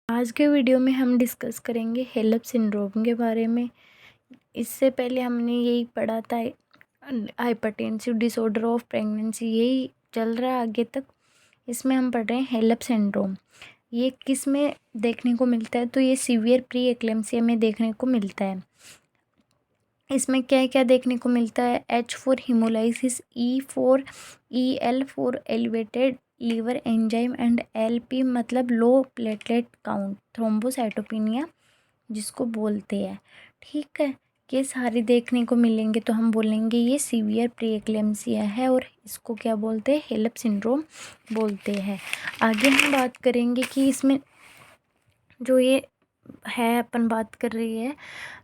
आज के वीडियो में हम डिस्कस करेंगे हेलप सिंड्रोम के बारे में। इससे पहले हमने यही पढ़ा था, हाइपरटेंसिव डिसऑर्डर ऑफ प्रेगनेंसी, यही चल रहा है आगे तक। इसमें हम पढ़ रहे हैं हेलप सिंड्रोम। ये किस में देखने को मिलता है? तो ये सीवियर प्री एक्लेम्सिया में देखने को मिलता है। इसमें क्या क्या देखने को मिलता है? H for hemolysis, E for EL for elevated liver enzyme and LP मतलब लो प्लेटलेट काउंट, थ्रोम्बोसाइटोपिनिया जिसको बोलते हैं। ठीक है, ये सारे देखने को मिलेंगे तो हम बोलेंगे ये सीवियर प्री एक्लेम्सिया है और इसको क्या बोलते हैं? हेलप सिंड्रोम बोलते हैं। आगे हम बात करेंगे कि इसमें जो ये है, अपन बात कर रही है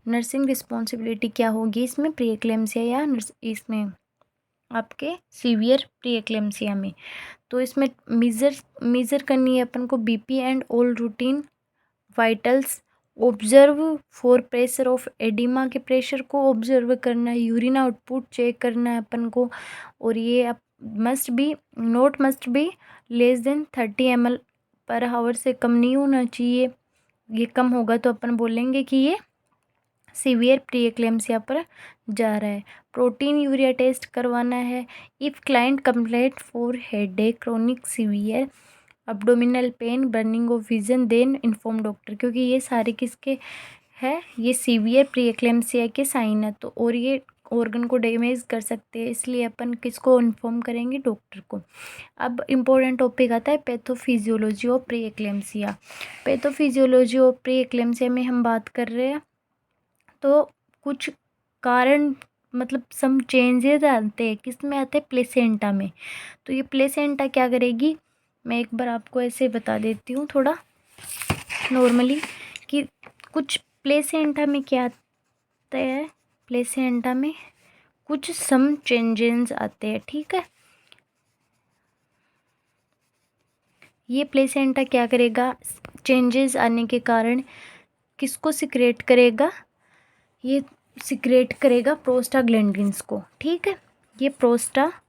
नर्सिंग रिस्पॉन्सिबिलिटी क्या होगी इसमें प्री एक्लेम्सिया या इसमें आपके सीवियर प्री एक्लेम्सिया में। तो इसमें मेज़र करनी है अपन को BP and all routine vitals, observe for pressure of oedema के प्रेशर को ऑब्जर्व करना है, यूरिन आउटपुट चेक करना है अपन को। और ये must be less than 30 ml per hour से कम नहीं होना चाहिए। ये कम होगा तो अपन बोलेंगे कि ये सीवियर प्री एक्लेम्सिया पर जा रहा है। प्रोटीन यूरिया टेस्ट करवाना है। If client complaint for headache, chronic severe abdominal pain, burning of vision, then inform doctor, क्योंकि ये सारे किसके है? ये सीवियर प्री एक्लेम्सिया के साइन है। तो और ये ऑर्गन को डैमेज कर सकते हैं, इसलिए अपन किसको इन्फॉर्म करेंगे? डॉक्टर को। अब इम्पोर्टेंट टॉपिक आता है pathophysiology of pre eclampsia. Pathophysiology of pre eclampsia में हम बात कर रहे हैं तो कुछ कारण मतलब सम चेंजेस आते हैं। किस में आते हैं? प्लेसेंटा में। तो ये प्लेसेंटा क्या करेगी? मैं एक बार आपको ऐसे बता देती हूँ थोड़ा नॉर्मली कि कुछ प्लेसेंटा में क्या आता है। प्लेसेंटा में कुछ सम चेंजेस आते हैं। ठीक है, ये प्लेसेंटा क्या करेगा? चेंजेस आने के कारण किसको सिक्रेट करेगा? ये सिक्रेट करेगा प्रोस्टाग्लैंडिन्स को। ठीक है, ये प्रोस्टाग्लैंडिन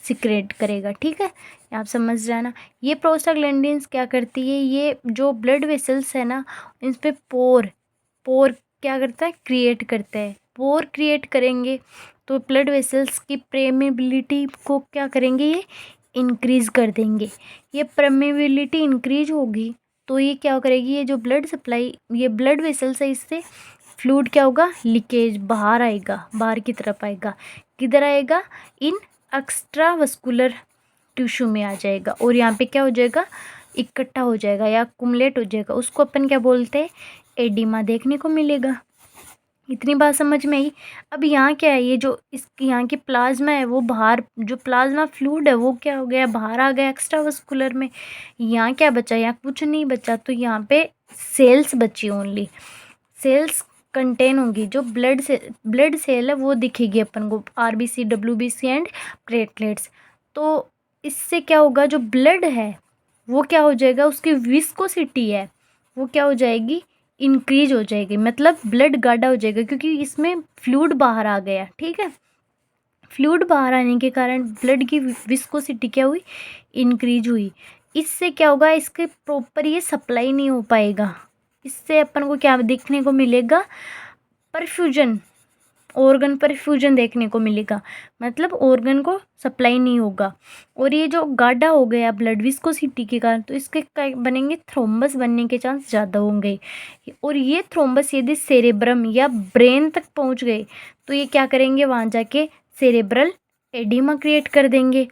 सिक्रेट करेगा। ठीक है, आप समझ जाना। ये प्रोस्टाग्लैंडिन्स क्या करती है? ये जो ब्लड वेसल्स है ना, इन पे पोर क्या करता है? क्रिएट करता है। पोर क्रिएट करेंगे तो ब्लड वेसल्स की प्रेमेबिलिटी को क्या करेंगे? ये इंक्रीज कर देंगे। ये प्रेमेबिलिटी इंक्रीज होगी तो ये क्या करेगी? ये जो ब्लड सप्लाई, ये ब्लड वेसल्स है, इससे फ्लूइड क्या होगा? लीकेज, बाहर आएगा, बाहर की तरफ आएगा। किधर आएगा? इन एक्स्ट्रा वस्कुलर टिश्यू में आ जाएगा और यहाँ पे क्या हो जाएगा? इकट्ठा हो जाएगा या कुमुलेट हो जाएगा। उसको अपन क्या बोलते हैं? एडिमा देखने को मिलेगा। इतनी बात समझ में आई। अब यहाँ क्या है? ये जो इस यहाँ की प्लाज्मा है वो बाहर, जो प्लाज्मा फ्लूइड है वो क्या हो गया? बाहर आ गया एक्स्ट्रा वस्कुलर में। यहाँ क्या बचा? यहाँ कुछ नहीं बचा। तो यहाँ पे सेल्स बची, ओनली सेल्स कंटेन होंगी। जो ब्लड सेल है वो दिखेगी अपन को, RBC, WBC एंड प्लेटलेट्स। तो इससे क्या होगा? जो ब्लड है वो क्या हो जाएगा? उसकी विस्कोसिटी है वो क्या हो जाएगी? इंक्रीज हो जाएगी, मतलब ब्लड गाढ़ा हो जाएगा क्योंकि इसमें फ्लूइड बाहर आ गया। ठीक है, फ्लूइड बाहर आने के कारण ब्लड की विस्कोसिटी क्या हुई? इंक्रीज हुई। इससे क्या होगा? इसके प्रॉपर ये सप्लाई नहीं हो पाएगा। इससे अपन को क्या देखने को मिलेगा? परफ्यूजन, ऑर्गन परफ्यूजन देखने को मिलेगा, मतलब ऑर्गन को सप्लाई नहीं होगा। और ये जो गाढ़ा हो गया ब्लड विस्कोसिटी के कारण, तो इसके बनेंगे थ्रोम्बस बनने के चांस ज़्यादा होंगे। और ये थ्रोम्बस यदि सेरेब्रम या ब्रेन तक पहुंच गए तो ये क्या करेंगे? वहाँ जाके सेरेब्रल एडिमा क्रिएट कर देंगे।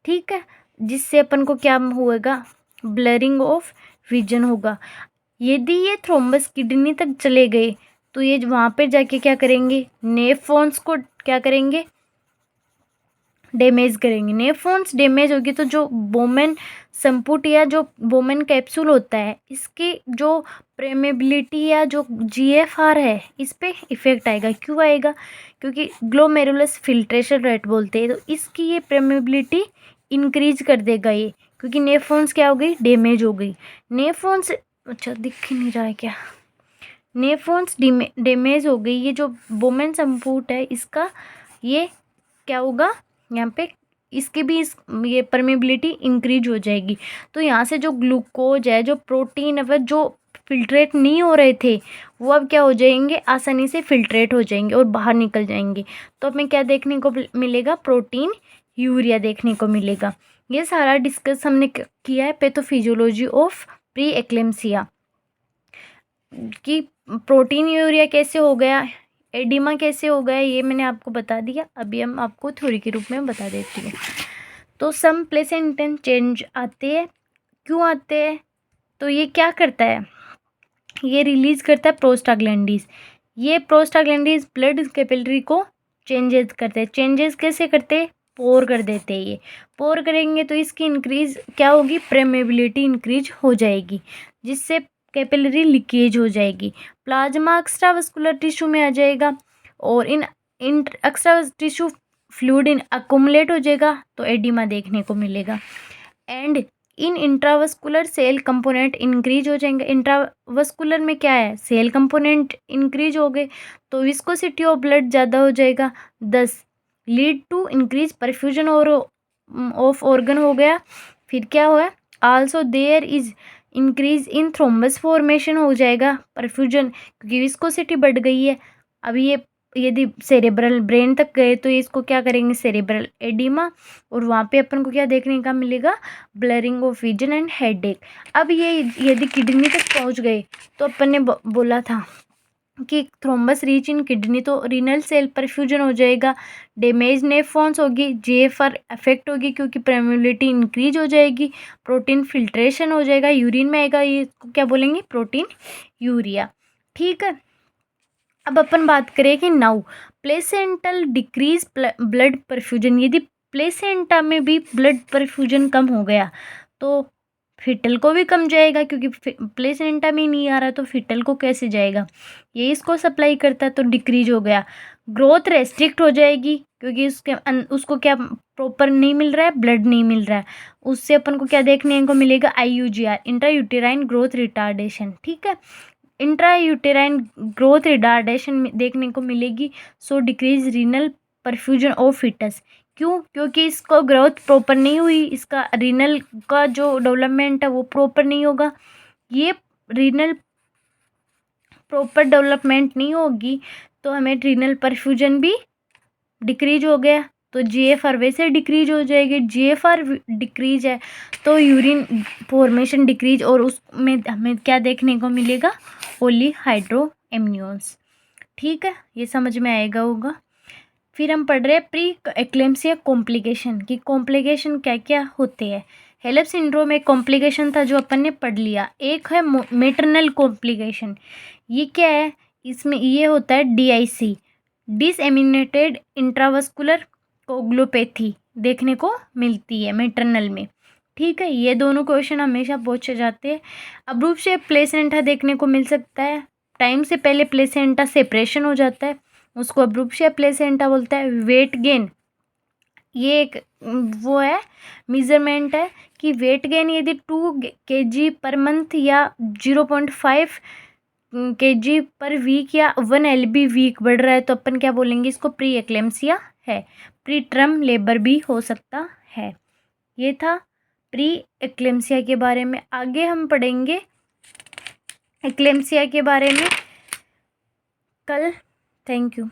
ठीक है, जिससे अपन को क्या होगा? ब्लरिंग ऑफ विजन होगा। यदि ये थ्रोम्बस किडनी तक चले गए तो ये वहाँ पे जाके क्या करेंगे? नेफ्रॉन्स को क्या करेंगे? डैमेज करेंगे। नेफ्रॉन्स डैमेज होगी तो जो बोमेन संपुट या जो बोमेन कैप्सूल होता है, इसकी जो प्रेमेबिलिटी या जो GFR है, इस पे इफेक्ट आएगा। क्यों आएगा? क्योंकि ग्लोमेरुलस फिल्ट्रेशन रेट बोलते हैं, तो इसकी ये प्रेमेबिलिटी इंक्रीज कर देगा ये, क्योंकि नेफ्रॉन्स क्या हो गई? डैमेज हो गई। नेफ्रॉन्स, अच्छा दिख ही नहीं रहा है क्या? नेफ्रॉन्स डैमेज हो गई। ये जो बोमेन संपुट है इसका ये क्या होगा? यहाँ पे इसकी भी ये परमेबिलिटी इंक्रीज हो जाएगी। तो यहाँ से जो ग्लूकोज है, जो प्रोटीन है, वह जो फिल्ट्रेट नहीं हो रहे थे वो अब क्या हो जाएंगे, आसानी से फिल्ट्रेट हो जाएंगे और बाहर निकल जाएंगे। तो हमें क्या देखने को मिलेगा, प्रोटीन यूरिया देखने को मिलेगा। ये सारा डिस्कस हमने किया है पैथोफिजियोलॉजी ऑफ प्री एक्लेम्सिया कि प्रोटीन यूरिया कैसे हो गया, एडिमा कैसे हो गया, ये मैंने आपको बता दिया। अभी हम आपको थ्योरी के रूप में बता देती हूँ। तो सम प्लेसेंटल चेंज आते हैं, क्यों आते हैं, तो ये क्या करता है, ये रिलीज करता है प्रोस्टाग्लैंडिस। ये प्रोस्टाग्लैंडिस ब्लड कैपिलरी को चेंजेस करते हैं। चेंजेस कैसे करते हैं, पोर कर देते हैं। ये पोर करेंगे तो इसकी इंक्रीज क्या होगी, परमेबिलिटी इंक्रीज हो जाएगी, जिससे कैपिलरी लीकेज हो जाएगी। प्लाज्मा एक्स्ट्रावास्कुलर टिश्यू में आ जाएगा और in extra tissue fluid in accumulate हो जाएगा, तो एडिमा देखने को मिलेगा। And in intravascular cell component increase हो जाएंगे। इंट्रावस्कुलर में क्या है, सेल कंपोनेंट इंक्रीज हो गए तो विस्कोसिटी ऑफ ब्लड ज़्यादा हो जाएगा, thus lead to increase perfusion और ऑफ ऑर्गन हो गया। फिर क्या हुआ, also there is increase in thrombus formation हो जाएगा, परफ्यूजन, क्योंकि विस्कोसिटी बढ़ गई है। अभी ये यदि सेरेब्रल ब्रेन तक गए तो इसको क्या करेंगे, सेरेब्रल एडिमा, और वहाँ पे अपन को क्या देखने का मिलेगा, blurring of vision and headache. अब ये यदि किडनी तक पहुँच गए तो अपन ने बोला था कि थ्रोम्बस रीच इन किडनी, तो रीनल सेल परफ्यूजन हो जाएगा, डैमेज नेफ्रॉन्स होगी, जीएफआर अफेक्ट होगी क्योंकि परमेबिलिटी इंक्रीज हो जाएगी, प्रोटीन फिल्ट्रेशन हो जाएगा, यूरिन में आएगा, ये क्या बोलेंगे, प्रोटीन यूरिया। ठीक है, अब अपन बात करें कि now placental decrease blood perfusion. यदि प्लेसेंटा में भी ब्लड परफ्यूजन कम हो गया तो फिटल को भी कम जाएगा, क्योंकि प्लेसेंटा में नहीं आ रहा तो फिटल को कैसे जाएगा, ये इसको सप्लाई करता है, तो डिक्रीज हो गया। ग्रोथ रेस्ट्रिक्ट हो जाएगी क्योंकि उसको क्या प्रॉपर नहीं मिल रहा है, ब्लड नहीं मिल रहा है। उससे अपन को क्या देखने को मिलेगा, IUGR, intra uterine growth retardation. ठीक है, इंट्रा यूटेराइन ग्रोथ रिटार्डेशन देखने को मिलेगी। So decrease renal perfusion of foetus. क्यों, क्योंकि इसको ग्रोथ प्रॉपर नहीं हुई, इसका रीनल का जो डेवलपमेंट है वो प्रॉपर नहीं होगा। ये रीनल प्रॉपर डेवलपमेंट नहीं होगी तो हमें रीनल परफ्यूजन भी डिक्रीज हो गया, तो GFR वैसे डिक्रीज हो जाएगी। GFR डिक्रीज है तो यूरिन फॉर्मेशन डिक्रीज, और उसमें हमें क्या देखने को मिलेगा, पॉलीहाइड्रोएम्नियोन्स। ठीक है, ये समझ में आएगा होगा। फिर हम पढ़ रहे हैं प्री एक्लेम्सिया कॉम्प्लिकेशन की कॉम्प्लिकेशन क्या क्या होते हैं। हेलेप सिंड्रोम एक कॉम्प्लिकेशन था जो अपन ने पढ़ लिया। एक है मेटरनल कॉम्प्लिकेशन, ये क्या है, इसमें ये होता है DIC, डिसएमिनेटेड इंट्रावस्कुलर कोगुलोपैथी देखने को मिलती है मेटरनल में। ठीक है, ये दोनों क्वेश्चन हमेशा पूछे जाते हैं। अब्रूप्ट शेप प्लेसेंटा देखने को मिल सकता है, टाइम से पहले प्लेसेंटा सेपरेशन हो जाता है, उसको अब्रूप्ट शेप प्लेसेंटा बोलता है। वेट गेन, ये एक वो है मेजरमेंट है कि वेट गेन यदि 2 kg पर मंथ या 0.5 kg पर वीक या 1 LB वीक बढ़ रहा है तो अपन क्या बोलेंगे, इसको प्री एक्लेम्सिया है। प्री टर्म लेबर भी हो सकता है। ये था प्री एक्लेम्सिया के बारे में। आगे हम पढ़ेंगे एक्लेम्सिया के बारे में कल। Thank you.